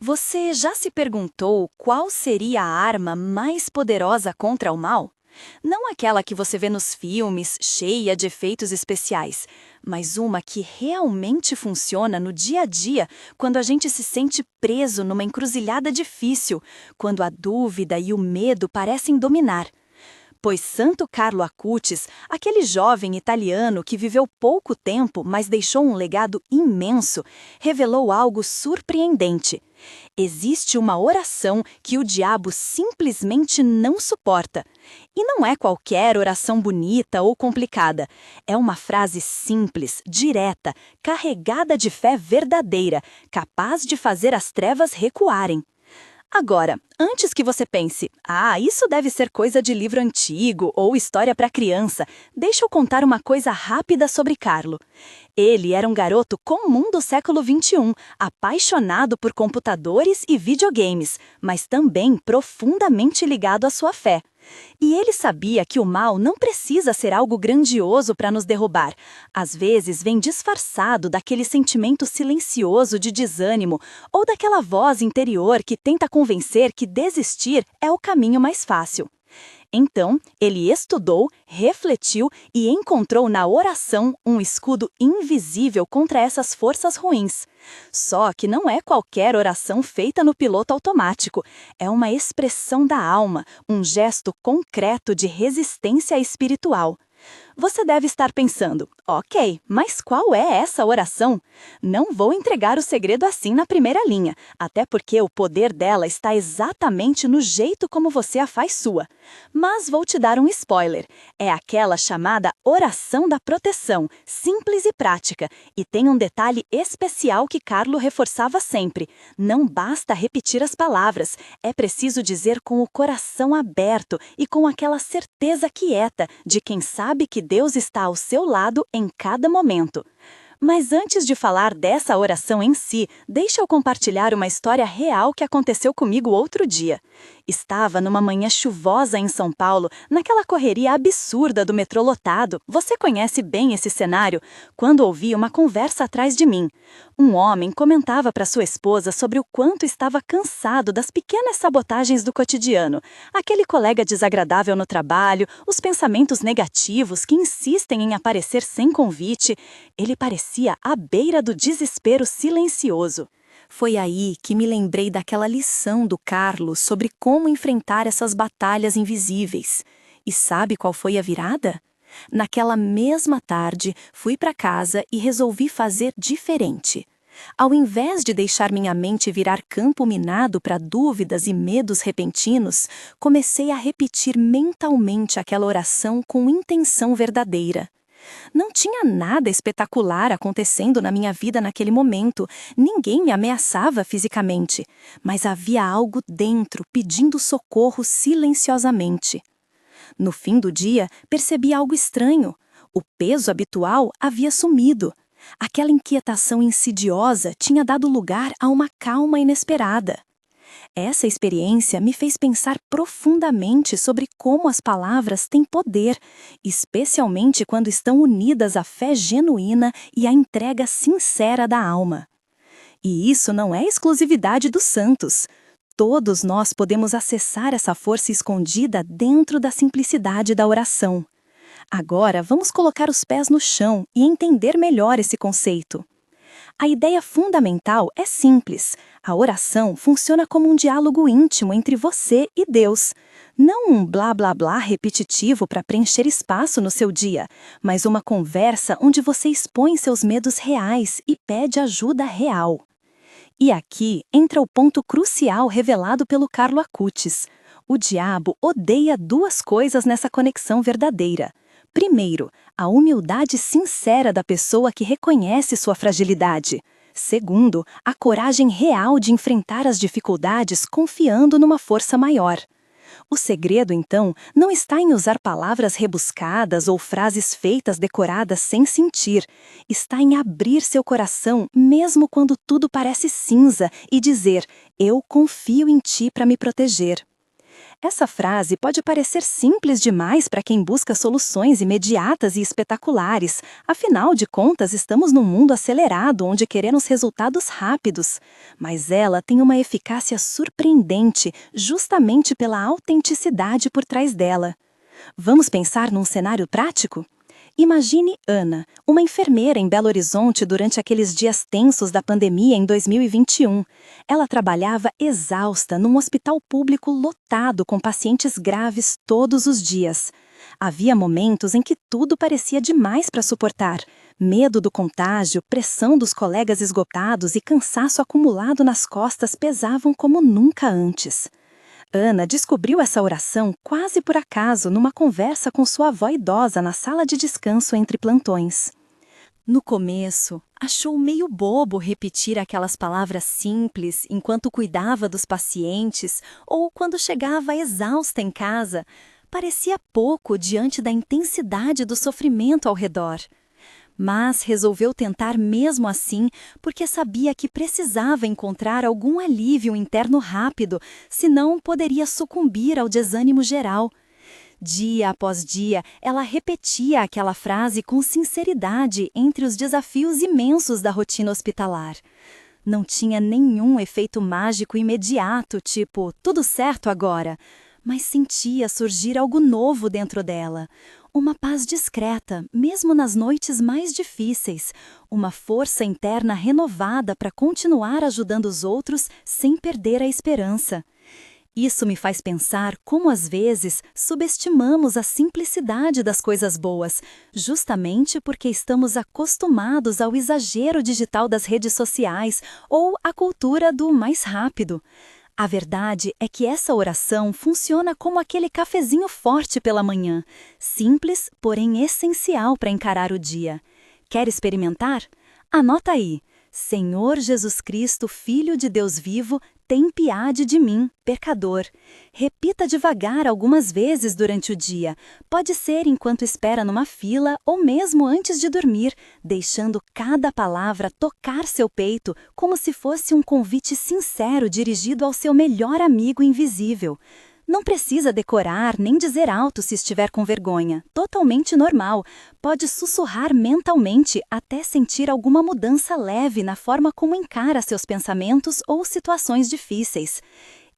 Você já se perguntou qual seria a arma mais poderosa contra o mal? Não aquela que você vê nos filmes, cheia de efeitos especiais, mas uma que realmente funciona no dia a dia, quando a gente se sente preso numa encruzilhada difícil, quando a dúvida e o medo parecem dominar. Pois Santo Carlo Acutis, aquele jovem italiano que viveu pouco tempo, mas deixou um legado imenso, revelou algo surpreendente. Existe uma oração que o diabo simplesmente não suporta. E não é qualquer oração bonita ou complicada. É uma frase simples, direta, carregada de fé verdadeira, capaz de fazer as trevas recuarem. Agora, antes que você pense, isso deve ser coisa de livro antigo ou história para criança, deixa eu contar uma coisa rápida sobre Carlo. Ele era um garoto comum do século XXI, apaixonado por computadores e videogames, mas também profundamente ligado à sua fé. E ele sabia que o mal não precisa ser algo grandioso para nos derrubar. Às vezes vem disfarçado daquele sentimento silencioso de desânimo ou daquela voz interior que tenta convencer que desistir é o caminho mais fácil. Então, ele estudou, refletiu e encontrou na oração um escudo invisível contra essas forças ruins. Só que não é qualquer oração feita no piloto automático. É uma expressão da alma, um gesto concreto de resistência espiritual. Você deve estar pensando, ok, mas qual é essa oração? Não vou entregar o segredo assim na primeira linha, até porque o poder dela está exatamente no jeito como você a faz sua. Mas vou te dar um spoiler. É aquela chamada oração da proteção, simples e prática, e tem um detalhe especial que Carlo reforçava sempre. Não basta repetir as palavras, é preciso dizer com o coração aberto e com aquela certeza quieta de quem sabe que Deus está ao seu lado em cada momento. Mas antes de falar dessa oração em si, deixa eu compartilhar uma história real que aconteceu comigo outro dia. Estava numa manhã chuvosa em São Paulo, naquela correria absurda do metrô lotado. Você conhece bem esse cenário? Quando ouvi uma conversa atrás de mim. Um homem comentava para sua esposa sobre o quanto estava cansado das pequenas sabotagens do cotidiano. Aquele colega desagradável no trabalho, os pensamentos negativos que insistem em aparecer sem convite. Ele parecia à beira do desespero silencioso. Foi aí que me lembrei daquela lição do Carlos sobre como enfrentar essas batalhas invisíveis. E sabe qual foi a virada? Naquela mesma tarde, fui para casa e resolvi fazer diferente. Ao invés de deixar minha mente virar campo minado para dúvidas e medos repentinos, comecei a repetir mentalmente aquela oração com intenção verdadeira. Não tinha nada espetacular acontecendo na minha vida naquele momento, ninguém me ameaçava fisicamente, mas havia algo dentro pedindo socorro silenciosamente. No fim do dia, percebi algo estranho. O peso habitual havia sumido. Aquela inquietação insidiosa tinha dado lugar a uma calma inesperada. Essa experiência me fez pensar profundamente sobre como as palavras têm poder, especialmente quando estão unidas à fé genuína e à entrega sincera da alma. E isso não é exclusividade dos santos. Todos nós podemos acessar essa força escondida dentro da simplicidade da oração. Agora, vamos colocar os pés no chão e entender melhor esse conceito. A ideia fundamental é simples. A oração funciona como um diálogo íntimo entre você e Deus. Não um blá blá blá repetitivo para preencher espaço no seu dia, mas uma conversa onde você expõe seus medos reais e pede ajuda real. E aqui entra o ponto crucial revelado pelo Carlo Acutis. O diabo odeia duas coisas nessa conexão verdadeira. Primeiro, a humildade sincera da pessoa que reconhece sua fragilidade. Segundo, a coragem real de enfrentar as dificuldades confiando numa força maior. O segredo, então, não está em usar palavras rebuscadas ou frases feitas decoradas sem sentir. Está em abrir seu coração mesmo quando tudo parece cinza e dizer: eu confio em ti para me proteger. Essa frase pode parecer simples demais para quem busca soluções imediatas e espetaculares. Afinal de contas, estamos num mundo acelerado onde queremos resultados rápidos. Mas ela tem uma eficácia surpreendente, justamente pela autenticidade por trás dela. Vamos pensar num cenário prático? Imagine Ana, uma enfermeira em Belo Horizonte durante aqueles dias tensos da pandemia em 2021. Ela trabalhava exausta num hospital público lotado com pacientes graves todos os dias. Havia momentos em que tudo parecia demais para suportar. Medo do contágio, pressão dos colegas esgotados e cansaço acumulado nas costas pesavam como nunca antes. Ana descobriu essa oração quase por acaso numa conversa com sua avó idosa na sala de descanso entre plantões. No começo, achou meio bobo repetir aquelas palavras simples enquanto cuidava dos pacientes ou quando chegava exausta em casa. Parecia pouco diante da intensidade do sofrimento ao redor. Mas resolveu tentar mesmo assim, porque sabia que precisava encontrar algum alívio interno rápido, senão poderia sucumbir ao desânimo geral. Dia após dia, ela repetia aquela frase com sinceridade entre os desafios imensos da rotina hospitalar. Não tinha nenhum efeito mágico imediato, tipo, tudo certo agora, mas sentia surgir algo novo dentro dela. Uma paz discreta, mesmo nas noites mais difíceis. Uma força interna renovada para continuar ajudando os outros sem perder a esperança. Isso me faz pensar como, às vezes, subestimamos a simplicidade das coisas boas, justamente porque estamos acostumados ao exagero digital das redes sociais ou à cultura do mais rápido. A verdade é que essa oração funciona como aquele cafezinho forte pela manhã, simples, porém essencial para encarar o dia. Quer experimentar? Anota aí: Senhor Jesus Cristo, Filho de Deus vivo, tem piedade de mim, pecador. Repita devagar algumas vezes durante o dia. Pode ser enquanto espera numa fila ou mesmo antes de dormir, deixando cada palavra tocar seu peito como se fosse um convite sincero dirigido ao seu melhor amigo invisível. Não precisa decorar nem dizer alto se estiver com vergonha. Totalmente normal. Pode sussurrar mentalmente até sentir alguma mudança leve na forma como encara seus pensamentos ou situações difíceis.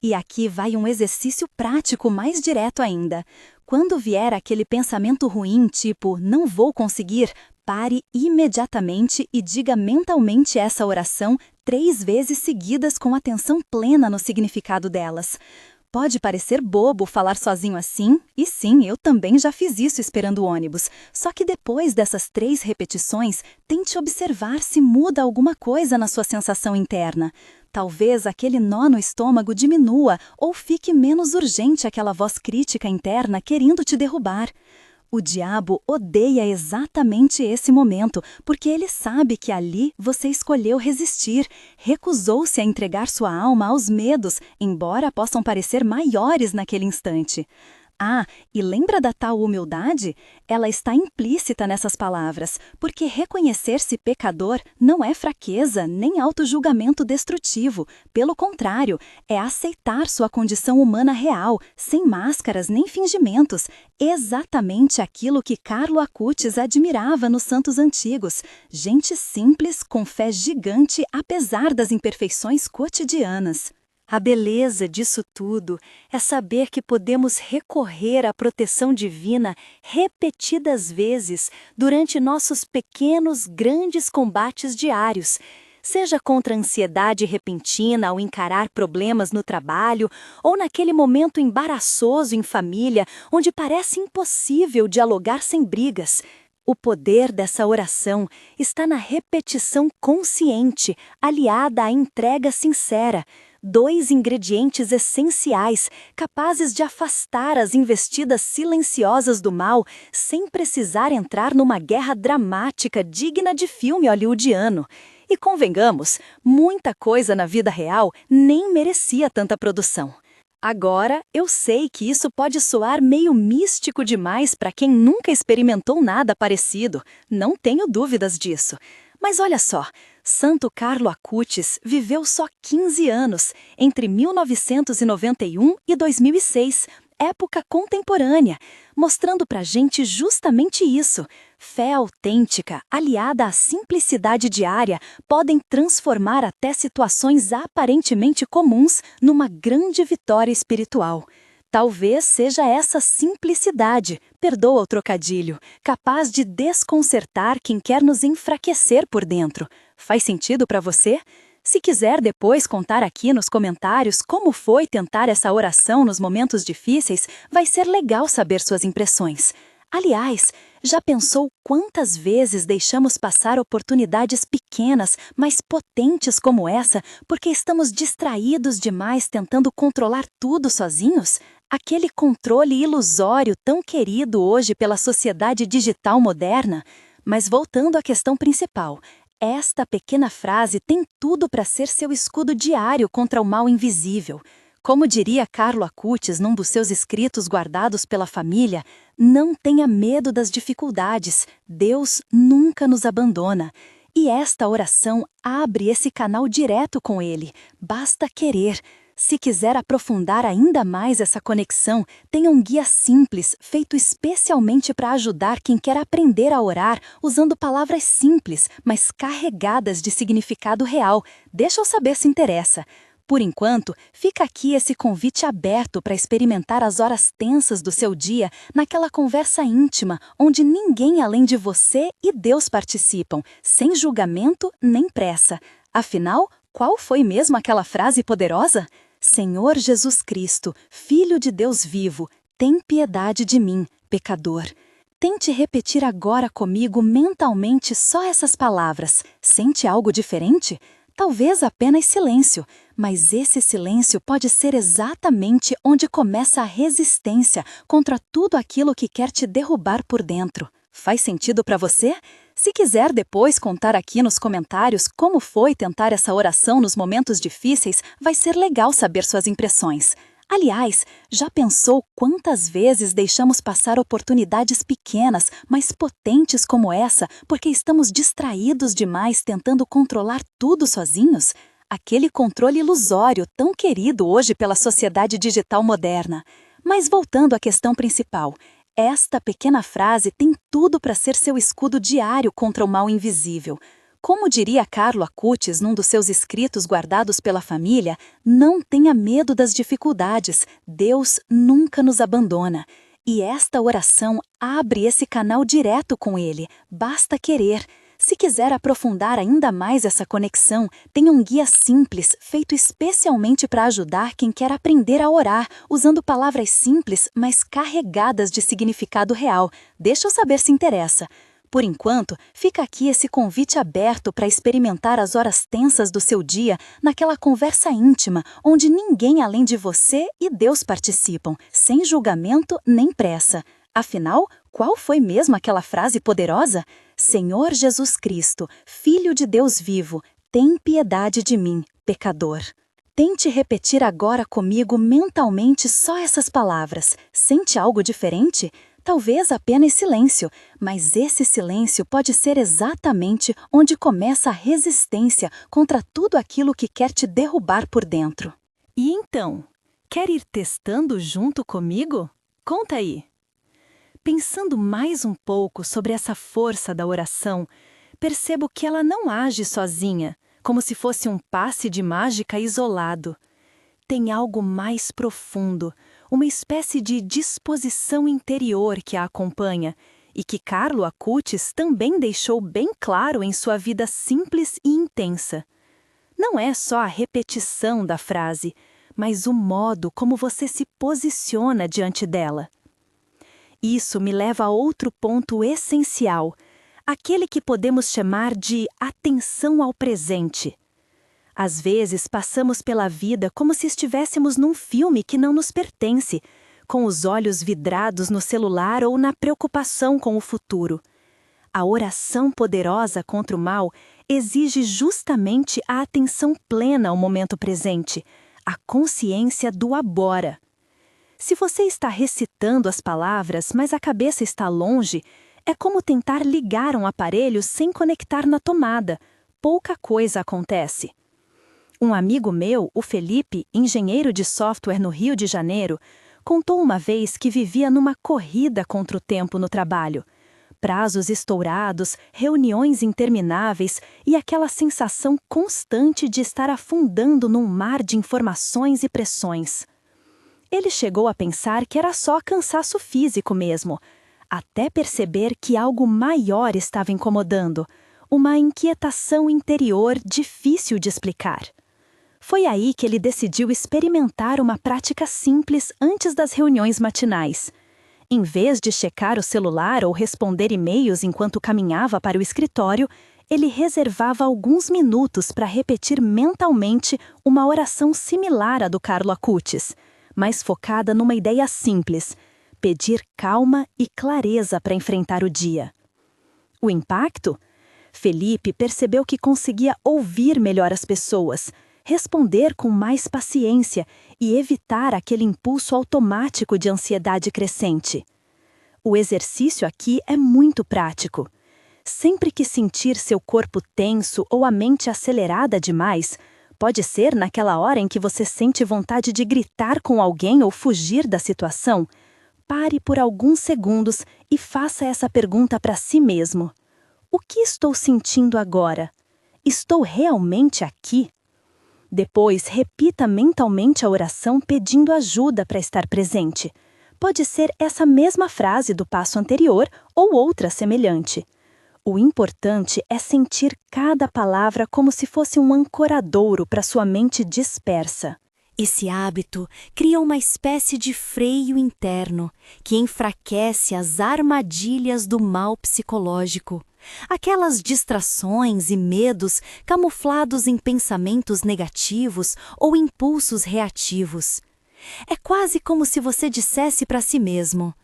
E aqui vai um exercício prático mais direto ainda. Quando vier aquele pensamento ruim, tipo, não vou conseguir, pare imediatamente e diga mentalmente essa oração 3 vezes seguidas com atenção plena no significado delas. Pode parecer bobo falar sozinho assim, e sim, eu também já fiz isso esperando o ônibus. Só que depois dessas 3 repetições, tente observar se muda alguma coisa na sua sensação interna. Talvez aquele nó no estômago diminua ou fique menos urgente aquela voz crítica interna querendo te derrubar. O diabo odeia exatamente esse momento, porque ele sabe que ali você escolheu resistir, recusou-se a entregar sua alma aos medos, embora possam parecer maiores naquele instante. Ah, e lembra da tal humildade? Ela está implícita nessas palavras, porque reconhecer-se pecador não é fraqueza nem autojulgamento destrutivo. Pelo contrário, é aceitar sua condição humana real, sem máscaras nem fingimentos. Exatamente aquilo que Carlo Acutis admirava nos santos antigos. Gente simples, com fé gigante, apesar das imperfeições cotidianas. A beleza disso tudo é saber que podemos recorrer à proteção divina repetidas vezes durante nossos pequenos, grandes combates diários, seja contra a ansiedade repentina ao encarar problemas no trabalho ou naquele momento embaraçoso em família onde parece impossível dialogar sem brigas. O poder dessa oração está na repetição consciente, aliada à entrega sincera. 2 ingredientes essenciais, capazes de afastar as investidas silenciosas do mal, sem precisar entrar numa guerra dramática digna de filme hollywoodiano. E convenhamos, muita coisa na vida real nem merecia tanta produção. Agora, eu sei que isso pode soar meio místico demais para quem nunca experimentou nada parecido, não tenho dúvidas disso. Mas olha só, Santo Carlo Acutis viveu só 15 anos, entre 1991 e 2006, época contemporânea, mostrando pra gente justamente isso. Fé autêntica, aliada à simplicidade diária, podem transformar até situações aparentemente comuns numa grande vitória espiritual. Talvez seja essa simplicidade, perdoa o trocadilho, capaz de desconcertar quem quer nos enfraquecer por dentro. Faz sentido para você? Se quiser depois contar aqui nos comentários como foi tentar essa oração nos momentos difíceis, vai ser legal saber suas impressões. Aliás, já pensou quantas vezes deixamos passar oportunidades pequenas, mas potentes como essa, porque estamos distraídos demais tentando controlar tudo sozinhos? Aquele controle ilusório tão querido hoje pela sociedade digital moderna? Mas voltando à questão principal, esta pequena frase tem tudo para ser seu escudo diário contra o mal invisível. Como diria Carlo Acutis num dos seus escritos guardados pela família, não tenha medo das dificuldades, Deus nunca nos abandona. E esta oração abre esse canal direto com Ele, basta querer. Se quiser aprofundar ainda mais essa conexão, tem um guia simples, feito especialmente para ajudar quem quer aprender a orar, usando palavras simples, mas carregadas de significado real. Deixa eu saber se interessa. Por enquanto, fica aqui esse convite aberto para experimentar as horas tensas do seu dia naquela conversa íntima, onde ninguém além de você e Deus participam, sem julgamento nem pressa. Afinal, qual foi mesmo aquela frase poderosa? Senhor Jesus Cristo, Filho de Deus vivo, tem piedade de mim, pecador. Tente repetir agora comigo mentalmente só essas palavras. Sente algo diferente? Talvez apenas silêncio, mas esse silêncio pode ser exatamente onde começa a resistência contra tudo aquilo que quer te derrubar por dentro. Faz sentido para você? Se quiser depois contar aqui nos comentários como foi tentar essa oração nos momentos difíceis, vai ser legal saber suas impressões. Aliás, já pensou quantas vezes deixamos passar oportunidades pequenas, mas potentes como essa, porque estamos distraídos demais tentando controlar tudo sozinhos? Aquele controle ilusório tão querido hoje pela sociedade digital moderna. Mas voltando à questão principal, esta pequena frase tem tudo para ser seu escudo diário contra o mal invisível. Como diria Carlo Acutis num dos seus escritos guardados pela família, não tenha medo das dificuldades, Deus nunca nos abandona. E esta oração abre esse canal direto com Ele, basta querer. Se quiser aprofundar ainda mais essa conexão, tem um guia simples, feito especialmente para ajudar quem quer aprender a orar, usando palavras simples, mas carregadas de significado real. Deixa eu saber se interessa. Por enquanto, fica aqui esse convite aberto para experimentar as horas tensas do seu dia naquela conversa íntima, onde ninguém além de você e Deus participam, sem julgamento nem pressa. Afinal, qual foi mesmo aquela frase poderosa? Senhor Jesus Cristo, Filho de Deus vivo, tem piedade de mim, pecador. Tente repetir agora comigo mentalmente só essas palavras. Sente algo diferente? Talvez apenas silêncio, mas esse silêncio pode ser exatamente onde começa a resistência contra tudo aquilo que quer te derrubar por dentro. E então, quer ir testando junto comigo? Conta aí! Pensando mais um pouco sobre essa força da oração, percebo que ela não age sozinha, como se fosse um passe de mágica isolado. Tem algo mais profundo, uma espécie de disposição interior que a acompanha, e que Carlo Acutis também deixou bem claro em sua vida simples e intensa. Não é só a repetição da frase, mas o modo como você se posiciona diante dela. Isso me leva a outro ponto essencial, aquele que podemos chamar de atenção ao presente. Às vezes passamos pela vida como se estivéssemos num filme que não nos pertence, com os olhos vidrados no celular ou na preocupação com o futuro. A oração poderosa contra o mal exige justamente a atenção plena ao momento presente, a consciência do agora. Se você está recitando as palavras, mas a cabeça está longe, é como tentar ligar um aparelho sem conectar na tomada. Pouca coisa acontece. Um amigo meu, o Felipe, engenheiro de software no Rio de Janeiro, contou uma vez que vivia numa corrida contra o tempo no trabalho. Prazos estourados, reuniões intermináveis e aquela sensação constante de estar afundando num mar de informações e pressões. Ele chegou a pensar que era só cansaço físico mesmo, até perceber que algo maior estava incomodando, uma inquietação interior difícil de explicar. Foi aí que ele decidiu experimentar uma prática simples antes das reuniões matinais. Em vez de checar o celular ou responder e-mails enquanto caminhava para o escritório, ele reservava alguns minutos para repetir mentalmente uma oração similar à do Carlo Acutis, mas focada numa ideia simples: pedir calma e clareza para enfrentar o dia. O impacto? Felipe percebeu que conseguia ouvir melhor as pessoas, responder com mais paciência e evitar aquele impulso automático de ansiedade crescente. O exercício aqui é muito prático. Sempre que sentir seu corpo tenso ou a mente acelerada demais, pode ser naquela hora em que você sente vontade de gritar com alguém ou fugir da situação, pare por alguns segundos e faça essa pergunta para si mesmo. O que estou sentindo agora? Estou realmente aqui? Depois, repita mentalmente a oração pedindo ajuda para estar presente. Pode ser essa mesma frase do passo anterior ou outra semelhante. O importante é sentir cada palavra como se fosse um ancoradouro para sua mente dispersa. Esse hábito cria uma espécie de freio interno que enfraquece as armadilhas do mal psicológico. Aquelas distrações e medos camuflados em pensamentos negativos ou impulsos reativos. É quase como se você dissesse para si mesmo: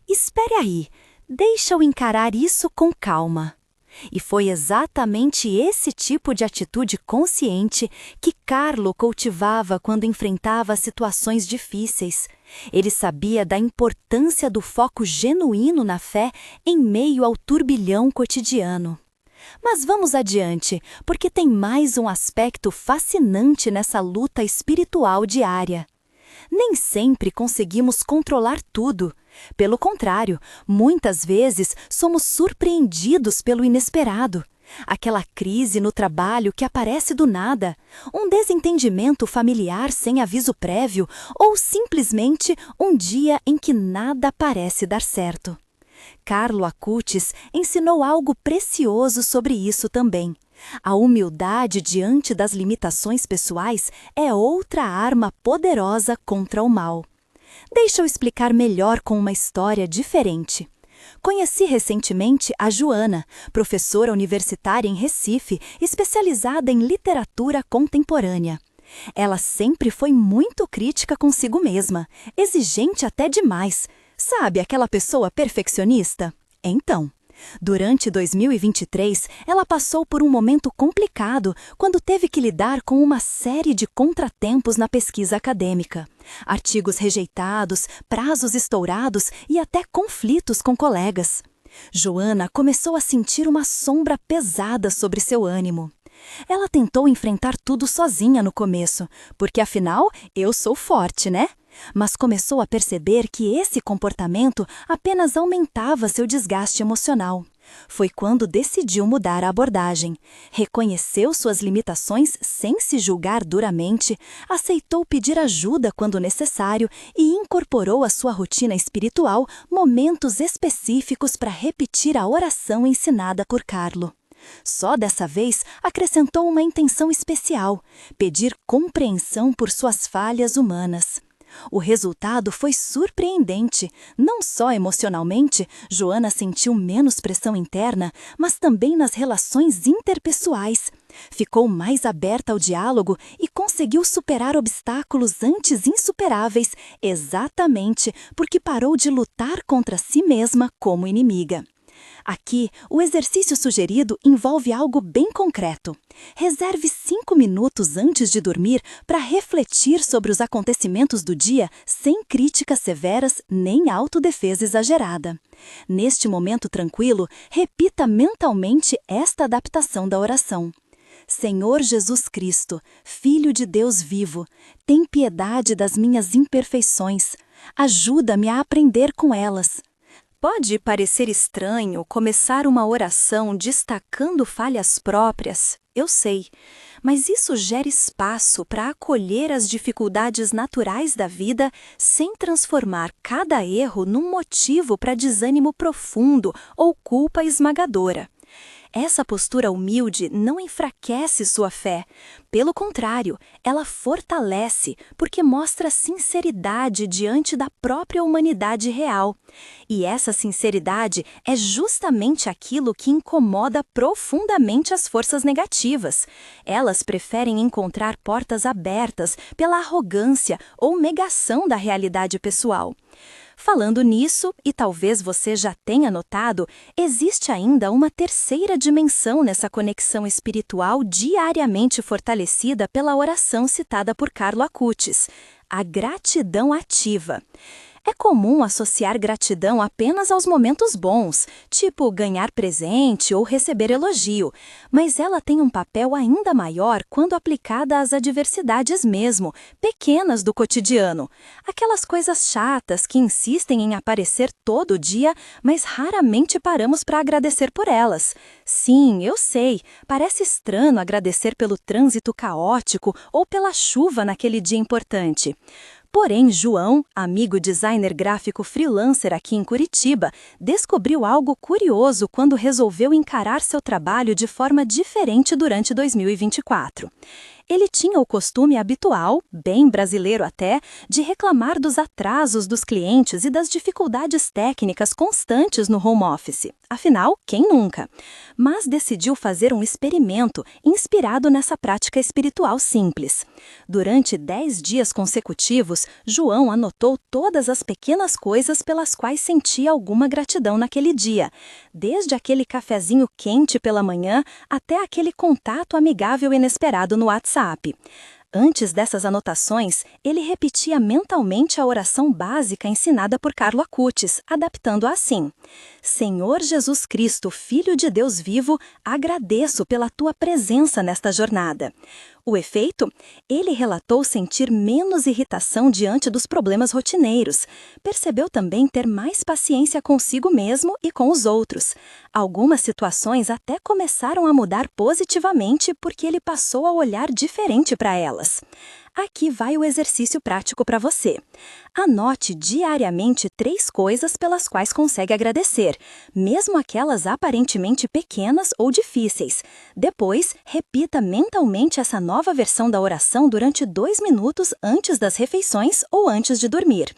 espere aí, deixa eu encarar isso com calma. E foi exatamente esse tipo de atitude consciente que Carlo cultivava quando enfrentava situações difíceis. Ele sabia da importância do foco genuíno na fé em meio ao turbilhão cotidiano. Mas vamos adiante, porque tem mais um aspecto fascinante nessa luta espiritual diária. Nem sempre conseguimos controlar tudo. Pelo contrário, muitas vezes somos surpreendidos pelo inesperado. Aquela crise no trabalho que aparece do nada, um desentendimento familiar sem aviso prévio ou simplesmente um dia em que nada parece dar certo. Carlo Acutis ensinou algo precioso sobre isso também. A humildade diante das limitações pessoais é outra arma poderosa contra o mal. Deixa eu explicar melhor com uma história diferente. Conheci recentemente a Joana, professora universitária em Recife, especializada em literatura contemporânea. Ela sempre foi muito crítica consigo mesma, exigente até demais. Sabe aquela pessoa perfeccionista? Então, durante 2023, ela passou por um momento complicado quando teve que lidar com uma série de contratempos na pesquisa acadêmica. Artigos rejeitados, prazos estourados e até conflitos com colegas. Joana começou a sentir uma sombra pesada sobre seu ânimo. Ela tentou enfrentar tudo sozinha no começo, porque afinal, eu sou forte, né? Mas começou a perceber que esse comportamento apenas aumentava seu desgaste emocional. Foi quando decidiu mudar a abordagem. Reconheceu suas limitações sem se julgar duramente, aceitou pedir ajuda quando necessário e incorporou à sua rotina espiritual momentos específicos para repetir a oração ensinada por Carlo. Só dessa vez acrescentou uma intenção especial: pedir compreensão por suas falhas humanas. O resultado foi surpreendente. Não só emocionalmente, Joana sentiu menos pressão interna, mas também nas relações interpessoais. Ficou mais aberta ao diálogo e conseguiu superar obstáculos antes insuperáveis, exatamente porque parou de lutar contra si mesma como inimiga. Aqui, o exercício sugerido envolve algo bem concreto. Reserve 5 minutos antes de dormir para refletir sobre os acontecimentos do dia sem críticas severas nem autodefesa exagerada. Neste momento tranquilo, repita mentalmente esta adaptação da oração. Senhor Jesus Cristo, Filho de Deus vivo, tem piedade das minhas imperfeições. Ajuda-me a aprender com elas. Pode parecer estranho começar uma oração destacando falhas próprias, eu sei, mas isso gera espaço para acolher as dificuldades naturais da vida sem transformar cada erro num motivo para desânimo profundo ou culpa esmagadora. Essa postura humilde não enfraquece sua fé. Pelo contrário, ela fortalece, porque mostra sinceridade diante da própria humanidade real. E essa sinceridade é justamente aquilo que incomoda profundamente as forças negativas. Elas preferem encontrar portas abertas pela arrogância ou negação da realidade pessoal. Falando nisso, e talvez você já tenha notado, existe ainda uma terceira dimensão nessa conexão espiritual diariamente fortalecida pela oração citada por Carlo Acutis: a gratidão ativa. É comum associar gratidão apenas aos momentos bons, tipo ganhar presente ou receber elogio, mas ela tem um papel ainda maior quando aplicada às adversidades mesmo, pequenas do cotidiano. Aquelas coisas chatas que insistem em aparecer todo dia, mas raramente paramos para agradecer por elas. Sim, eu sei, parece estranho agradecer pelo trânsito caótico ou pela chuva naquele dia importante. Porém, João, amigo designer gráfico freelancer aqui em Curitiba, descobriu algo curioso quando resolveu encarar seu trabalho de forma diferente durante 2024. Ele tinha o costume habitual, bem brasileiro até, de reclamar dos atrasos dos clientes e das dificuldades técnicas constantes no home office. Afinal, quem nunca? Mas decidiu fazer um experimento inspirado nessa prática espiritual simples. Durante 10 dias consecutivos, João anotou todas as pequenas coisas pelas quais sentia alguma gratidão naquele dia, desde aquele cafezinho quente pela manhã até aquele contato amigável inesperado no WhatsApp. Antes dessas anotações, ele repetia mentalmente a oração básica ensinada por Carlo Acutis, adaptando-a assim: Senhor Jesus Cristo, Filho de Deus vivo, agradeço pela tua presença nesta jornada. O efeito? Ele relatou sentir menos irritação diante dos problemas rotineiros. Percebeu também ter mais paciência consigo mesmo e com os outros. Algumas situações até começaram a mudar positivamente porque ele passou a olhar diferente para elas. Aqui vai o exercício prático para você. Anote diariamente 3 coisas pelas quais consegue agradecer, mesmo aquelas aparentemente pequenas ou difíceis. Depois, repita mentalmente essa nova versão da oração durante 2 minutos antes das refeições ou antes de dormir.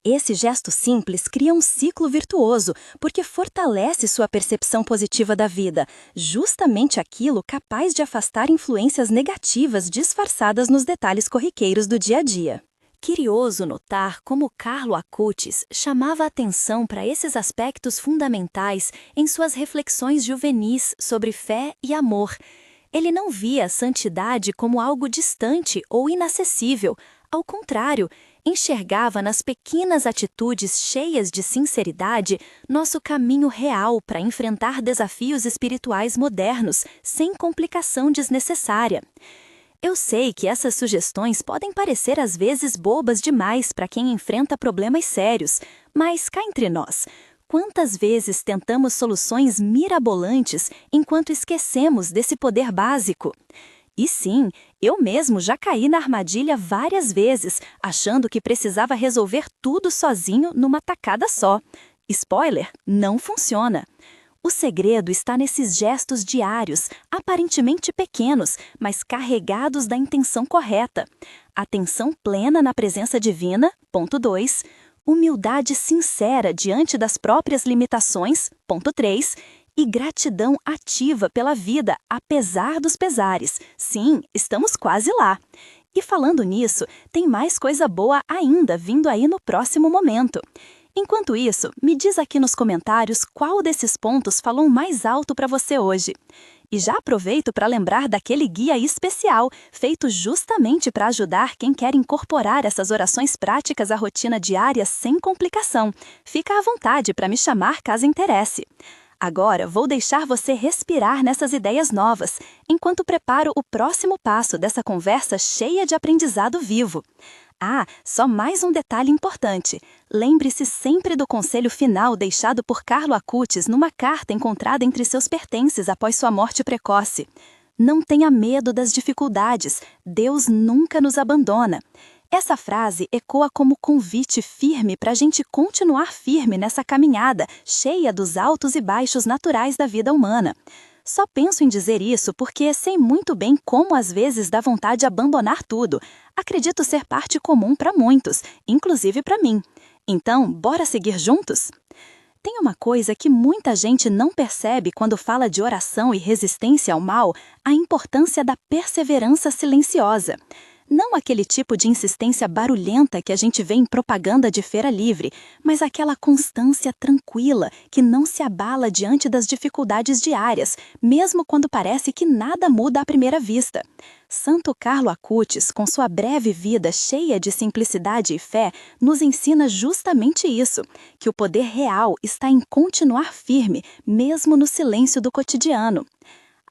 Esse gesto simples cria um ciclo virtuoso, porque fortalece sua percepção positiva da vida, justamente aquilo capaz de afastar influências negativas disfarçadas nos detalhes corriqueiros do dia a dia. Curioso notar como Carlo Acutis chamava atenção para esses aspectos fundamentais em suas reflexões juvenis sobre fé e amor. Ele não via a santidade como algo distante ou inacessível. Ao contrário, enxergava nas pequenas atitudes cheias de sinceridade nosso caminho real para enfrentar desafios espirituais modernos sem complicação desnecessária. Eu sei que essas sugestões podem parecer às vezes bobas demais para quem enfrenta problemas sérios, mas cá entre nós, quantas vezes tentamos soluções mirabolantes enquanto esquecemos desse poder básico? E sim, eu mesmo já caí na armadilha várias vezes, achando que precisava resolver tudo sozinho numa tacada só. Spoiler, não funciona. O segredo está nesses gestos diários, aparentemente pequenos, mas carregados da intenção correta. Atenção plena na presença divina, ponto 2. Humildade sincera diante das próprias limitações, ponto 3. E gratidão ativa pela vida, apesar dos pesares. Sim, estamos quase lá. E falando nisso, tem mais coisa boa ainda vindo aí no próximo momento. Enquanto isso, me diz aqui nos comentários qual desses pontos falou mais alto para você hoje. E já aproveito para lembrar daquele guia especial, feito justamente para ajudar quem quer incorporar essas orações práticas à rotina diária sem complicação. Fica à vontade para me chamar caso interesse. Agora vou deixar você respirar nessas ideias novas, enquanto preparo o próximo passo dessa conversa cheia de aprendizado vivo. Ah, só mais um detalhe importante. Lembre-se sempre do conselho final deixado por Carlo Acutis numa carta encontrada entre seus pertences após sua morte precoce. Não tenha medo das dificuldades, Deus nunca nos abandona. Essa frase ecoa como convite firme para a gente continuar firme nessa caminhada, cheia dos altos e baixos naturais da vida humana. Só penso em dizer isso porque sei muito bem como às vezes dá vontade de abandonar tudo. Acredito ser parte comum para muitos, inclusive para mim. Então, bora seguir juntos? Tem uma coisa que muita gente não percebe quando fala de oração e resistência ao mal, a importância da perseverança silenciosa. Não aquele tipo de insistência barulhenta que a gente vê em propaganda de feira livre, mas aquela constância tranquila que não se abala diante das dificuldades diárias, mesmo quando parece que nada muda à primeira vista. Santo Carlo Acutis, com sua breve vida cheia de simplicidade e fé, nos ensina justamente isso, que o poder real está em continuar firme, mesmo no silêncio do cotidiano.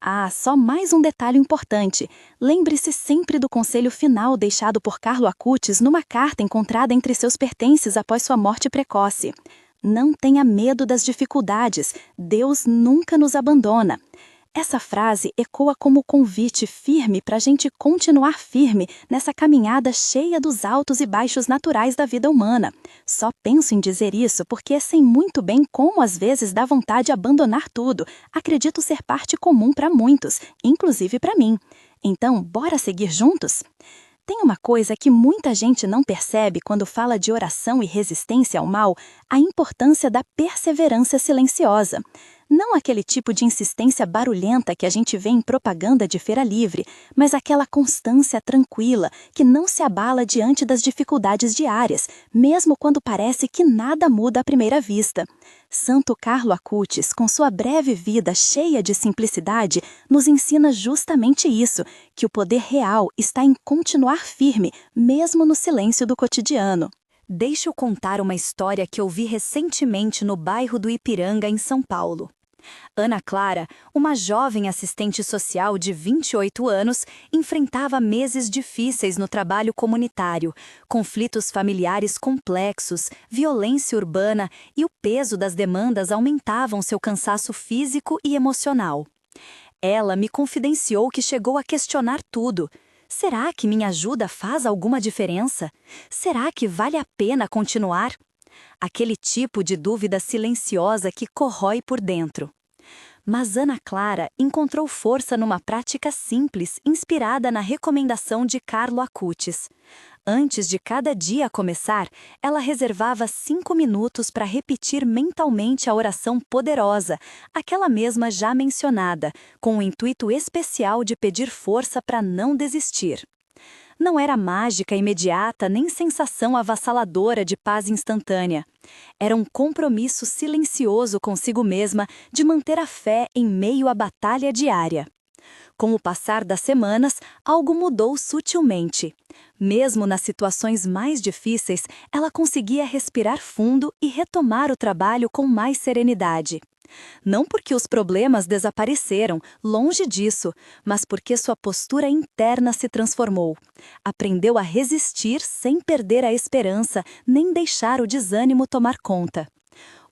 Ah, só mais um detalhe importante. Lembre-se sempre do conselho final deixado por Carlo Acutis numa carta encontrada entre seus pertences após sua morte precoce. Não tenha medo das dificuldades, Deus nunca nos abandona. Essa frase ecoa como convite firme para a gente continuar firme nessa caminhada cheia dos altos e baixos naturais da vida humana. Só penso em dizer isso porque sei muito bem como às vezes dá vontade de abandonar tudo. Acredito ser parte comum para muitos, inclusive para mim. Então, bora seguir juntos? Tem uma coisa que muita gente não percebe quando fala de oração e resistência ao mal, a importância da perseverança silenciosa. Não aquele tipo de insistência barulhenta que a gente vê em propaganda de feira livre, mas aquela constância tranquila que não se abala diante das dificuldades diárias, mesmo quando parece que nada muda à primeira vista. Santo Carlo Acutis, com sua breve vida cheia de simplicidade, nos ensina justamente isso, que o poder real está em continuar firme, mesmo no silêncio do cotidiano. Deixa eu contar uma história que ouvi recentemente no bairro do Ipiranga, em São Paulo. Ana Clara, uma jovem assistente social de 28 anos, enfrentava meses difíceis no trabalho comunitário, conflitos familiares complexos, violência urbana e o peso das demandas aumentavam seu cansaço físico e emocional. Ela me confidenciou que chegou a questionar tudo. Será que minha ajuda faz alguma diferença? Será que vale a pena continuar? Aquele tipo de dúvida silenciosa que corrói por dentro. Mas Ana Clara encontrou força numa prática simples, inspirada na recomendação de Carlo Acutis. Antes de cada dia começar, ela reservava 5 minutos para repetir mentalmente a oração poderosa, aquela mesma já mencionada, com o intuito especial de pedir força para não desistir. Não era mágica imediata nem sensação avassaladora de paz instantânea. Era um compromisso silencioso consigo mesma de manter a fé em meio à batalha diária. Com o passar das semanas, algo mudou sutilmente. Mesmo nas situações mais difíceis, ela conseguia respirar fundo e retomar o trabalho com mais serenidade. Não porque os problemas desapareceram, longe disso, mas porque sua postura interna se transformou. Aprendeu a resistir sem perder a esperança, nem deixar o desânimo tomar conta.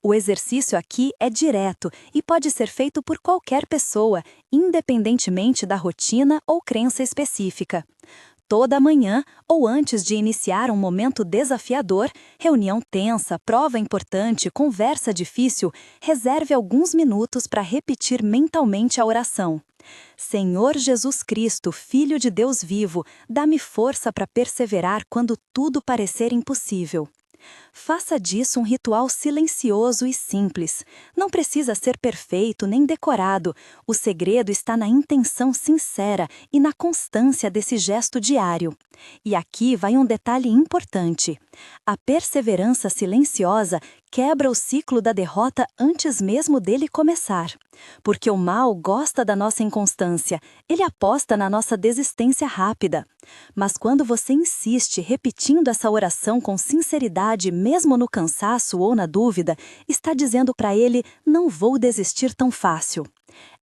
O exercício aqui é direto e pode ser feito por qualquer pessoa, independentemente da rotina ou crença específica. Toda manhã, ou antes de iniciar um momento desafiador, reunião tensa, prova importante, conversa difícil, reserve alguns minutos para repetir mentalmente a oração. Senhor Jesus Cristo, Filho de Deus vivo, dá-me força para perseverar quando tudo parecer impossível. Faça disso um ritual silencioso e simples. Não precisa ser perfeito nem decorado. O segredo está na intenção sincera e na constância desse gesto diário. E aqui vai um detalhe importante. A perseverança silenciosa quebra o ciclo da derrota antes mesmo dele começar. Porque o mal gosta da nossa inconstância, ele aposta na nossa desistência rápida. Mas quando você insiste repetindo essa oração com sinceridade, mesmo no cansaço ou na dúvida, está dizendo para ele: não vou desistir tão fácil.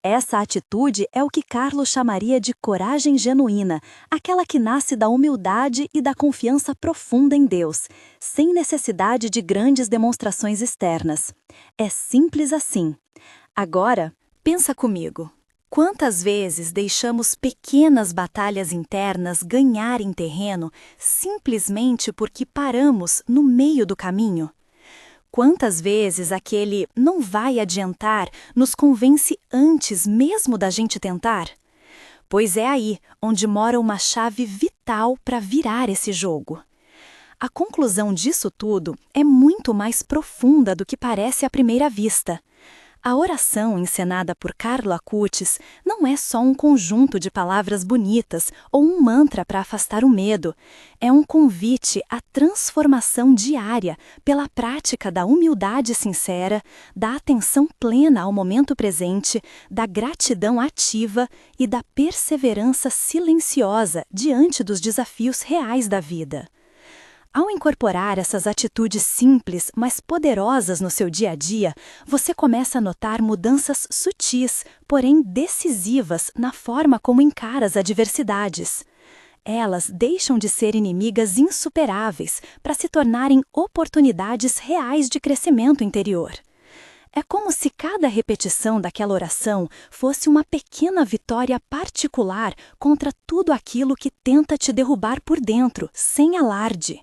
Essa atitude é o que Carlo chamaria de coragem genuína, aquela que nasce da humildade e da confiança profunda em Deus, sem necessidade de grandes demonstrações externas. É simples assim. Agora, pensa comigo. Quantas vezes deixamos pequenas batalhas internas ganharem terreno simplesmente porque paramos no meio do caminho? Quantas vezes aquele "não vai adiantar" nos convence antes mesmo da gente tentar? Pois é aí onde mora uma chave vital para virar esse jogo. A conclusão disso tudo é muito mais profunda do que parece à primeira vista. A oração encenada por Carlo Acutis não é só um conjunto de palavras bonitas ou um mantra para afastar o medo. É um convite à transformação diária pela prática da humildade sincera, da atenção plena ao momento presente, da gratidão ativa e da perseverança silenciosa diante dos desafios reais da vida. Ao incorporar essas atitudes simples, mas poderosas no seu dia a dia, você começa a notar mudanças sutis, porém decisivas na forma como encara as adversidades. Elas deixam de ser inimigas insuperáveis para se tornarem oportunidades reais de crescimento interior. É como se cada repetição daquela oração fosse uma pequena vitória particular contra tudo aquilo que tenta te derrubar por dentro, sem alarde.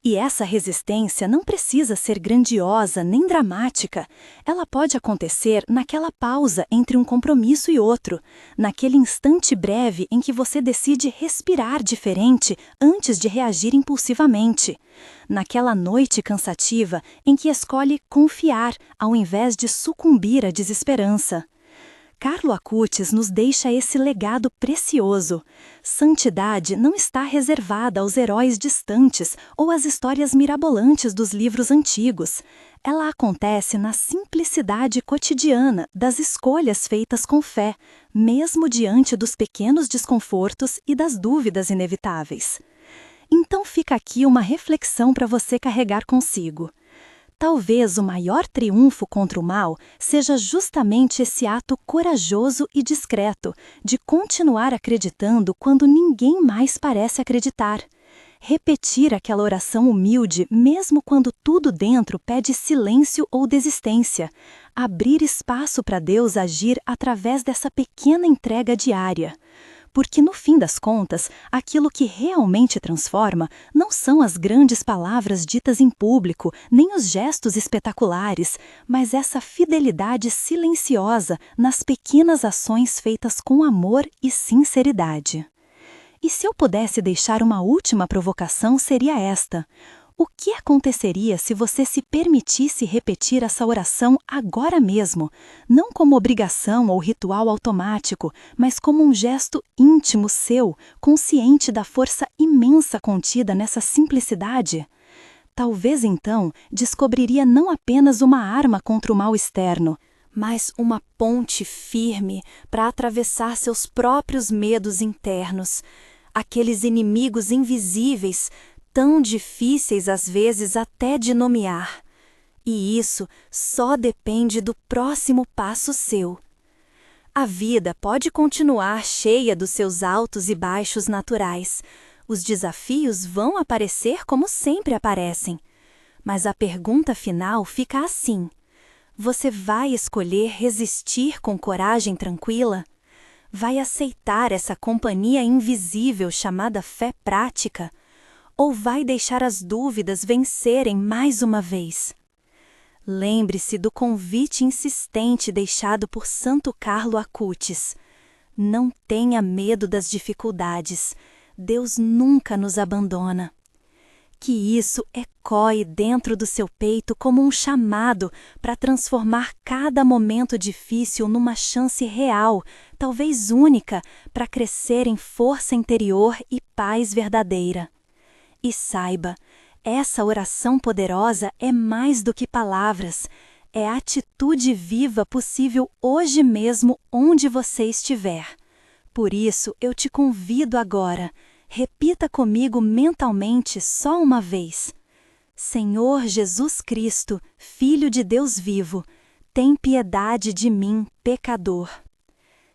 E essa resistência não precisa ser grandiosa nem dramática. Ela pode acontecer naquela pausa entre um compromisso e outro, naquele instante breve em que você decide respirar diferente antes de reagir impulsivamente, naquela noite cansativa em que escolhe confiar ao invés de sucumbir à desesperança. Carlo Acutis nos deixa esse legado precioso. Santidade não está reservada aos heróis distantes ou às histórias mirabolantes dos livros antigos. Ela acontece na simplicidade cotidiana das escolhas feitas com fé, mesmo diante dos pequenos desconfortos e das dúvidas inevitáveis. Então fica aqui uma reflexão para você carregar consigo. Talvez o maior triunfo contra o mal seja justamente esse ato corajoso e discreto de continuar acreditando quando ninguém mais parece acreditar. Repetir aquela oração humilde mesmo quando tudo dentro pede silêncio ou desistência. Abrir espaço para Deus agir através dessa pequena entrega diária. Porque, no fim das contas, aquilo que realmente transforma não são as grandes palavras ditas em público, nem os gestos espetaculares, mas essa fidelidade silenciosa nas pequenas ações feitas com amor e sinceridade. E se eu pudesse deixar uma última provocação, seria esta: o que aconteceria se você se permitisse repetir essa oração agora mesmo, não como obrigação ou ritual automático, mas como um gesto íntimo seu, consciente da força imensa contida nessa simplicidade? Talvez então descobriria não apenas uma arma contra o mal externo, mas uma ponte firme para atravessar seus próprios medos internos, aqueles inimigos invisíveis, tão difíceis às vezes até de nomear. E isso só depende do próximo passo seu. A vida pode continuar cheia dos seus altos e baixos naturais. Os desafios vão aparecer como sempre aparecem. Mas a pergunta final fica assim: você vai escolher resistir com coragem tranquila? Vai aceitar essa companhia invisível chamada fé prática? Ou vai deixar as dúvidas vencerem mais uma vez? Lembre-se do convite insistente deixado por Santo Carlo Acutis. Não tenha medo das dificuldades. Deus nunca nos abandona. Que isso ecoe dentro do seu peito como um chamado para transformar cada momento difícil numa chance real, talvez única, para crescer em força interior e paz verdadeira. E saiba, Essa oração poderosa é mais do que palavras, é atitude viva possível hoje mesmo onde você estiver. Por isso, eu te convido agora, repita comigo mentalmente só uma vez. Senhor Jesus Cristo, Filho de Deus vivo, tem piedade de mim, pecador.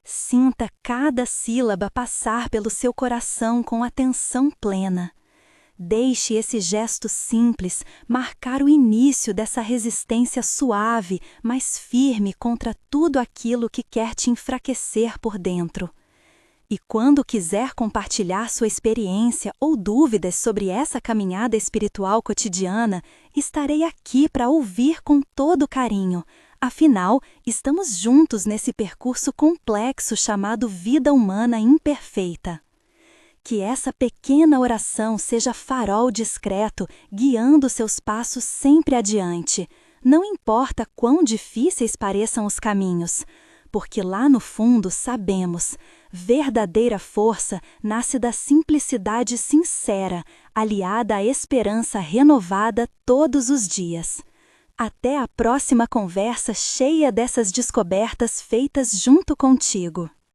Sinta cada sílaba passar pelo seu coração com atenção plena. Deixe esse gesto simples marcar o início dessa resistência suave, mas firme contra tudo aquilo que quer te enfraquecer por dentro. E quando quiser compartilhar sua experiência ou dúvidas sobre essa caminhada espiritual cotidiana, estarei aqui para ouvir com todo carinho. Afinal, estamos juntos nesse percurso complexo chamado vida humana imperfeita. Que essa pequena oração seja farol discreto, guiando seus passos sempre adiante. Não importa quão difíceis pareçam os caminhos, porque lá no fundo sabemos, verdadeira força nasce da simplicidade sincera, aliada à esperança renovada todos os dias. Até a próxima conversa cheia dessas descobertas feitas junto contigo.